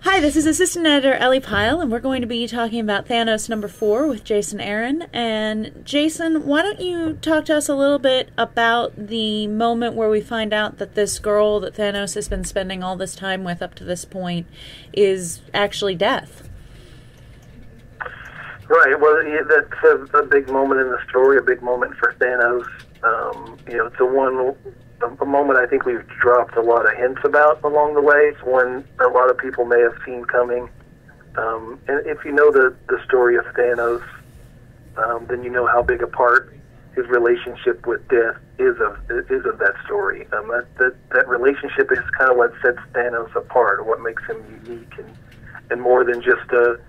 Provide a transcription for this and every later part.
Hi, this is Assistant Editor Ellie Pyle, and we're going to be talking about Thanos #4 with Jason Aaron. And Jason, why don't you talk to us a little bit about the moment where we find out that this girl that Thanos has been spending all this time with up to this point is actually Death? Right. Well, yeah, that's a big moment in the story, a big moment for Thanos. It's a moment I think we've dropped a lot of hints about along the way. It's one a lot of people may have seen coming. And if you know the story of Thanos, then you know how big a part his relationship with Death is of that story. That relationship is kind of what sets Thanos apart, what makes him unique, and more than just a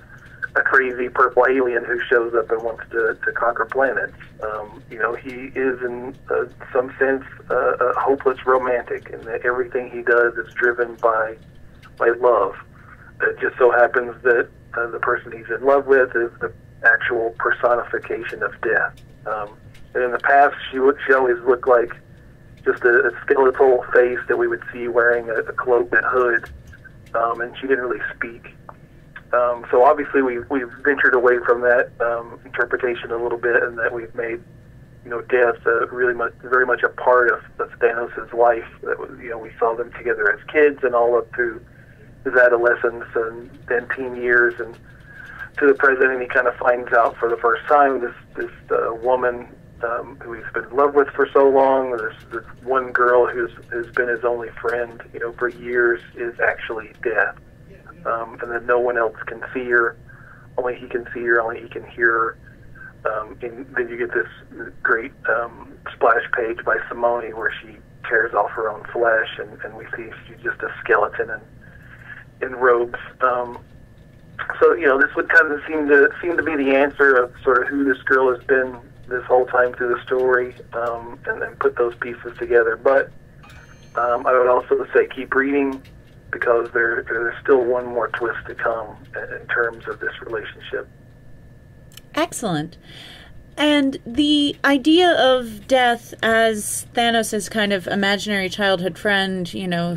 crazy purple alien who shows up and wants to conquer planets. He is in some sense a hopeless romantic, and that everything he does is driven by love. It just so happens that the person he's in love with is the actual personification of Death. And in the past, she always looked like just a skeletal face that we would see wearing a cloak and hood, and she didn't really speak. So obviously we've ventured away from that interpretation a little bit, and that we've made Death very much a part of Thanos' life. That we saw them together as kids and all up through his adolescence and then teen years and to the present. And he kind of finds out for the first time this woman who he's been in love with for so long, this one girl who's been his only friend for years, is actually Death. And then no one else can see her. Only he can see her. Only he can hear her. And then you get this great splash page by Simone where she tears off her own flesh, and we see she's just a skeleton in robes. So this would kind of seem to be the answer of sort of who this girl has been this whole time through the story, and then put those pieces together. But I would also say keep reading, because there's still one more twist to come in terms of this relationship. Excellent. And the idea of Death as Thanos' kind of imaginary childhood friend,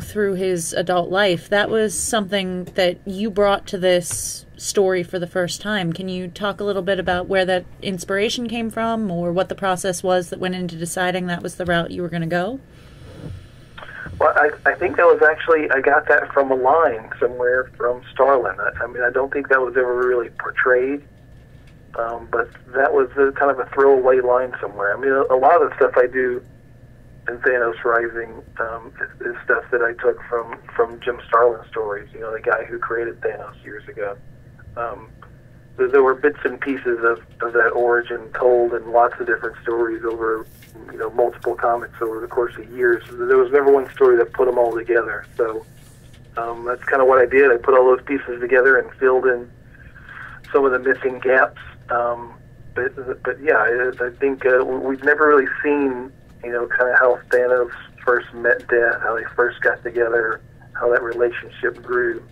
through his adult life, that was something that you brought to this story for the first time. Can you talk a little bit about where that inspiration came from, or what the process was that went into deciding that was the route you were going to go? Well, I think that was actually, I got that from a line somewhere from Starlin. I don't think that was ever really portrayed, but that was kind of a throwaway line somewhere. A lot of the stuff I do in Thanos Rising is stuff that I took from Jim Starlin's stories, the guy who created Thanos years ago. There were bits and pieces of that origin told in lots of different stories over multiple comics over the course of years. There was never one story that put them all together. So that's kind of what I did. I put all those pieces together and filled in some of the missing gaps. But yeah, I think we've never really seen kind of how Thanos first met Death, how they first got together, how that relationship grew.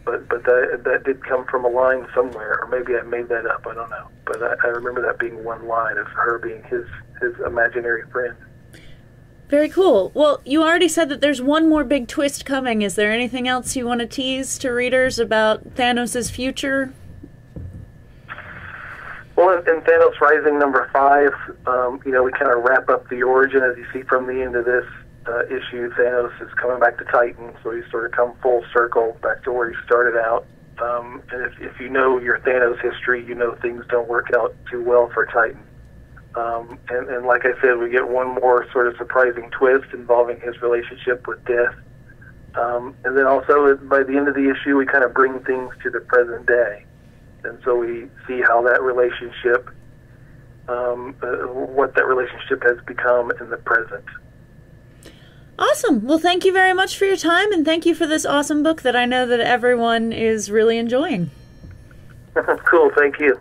But that did come from a line somewhere, or maybe I made that up, I don't know. But I remember that being one line of her being his imaginary friend. Very cool. Well, you already said that there's one more big twist coming. Is there anything else you want to tease to readers about Thanos' future? Well, in Thanos Rising #5, we kind of wrap up the origin. As you see from the end of this issue, Thanos is coming back to Titan, so he's sort of come full circle back to where he started out. And if you know your Thanos history, things don't work out too well for Titan. And like I said, we get one more sort of surprising twist involving his relationship with Death. And then also, by the end of the issue, we kind of bring things to the present day. And so we see how that relationship, what that relationship has become in the present. Awesome. Well, thank you very much for your time, and thank you for this awesome book that I know that everyone is really enjoying. Cool. Thank you.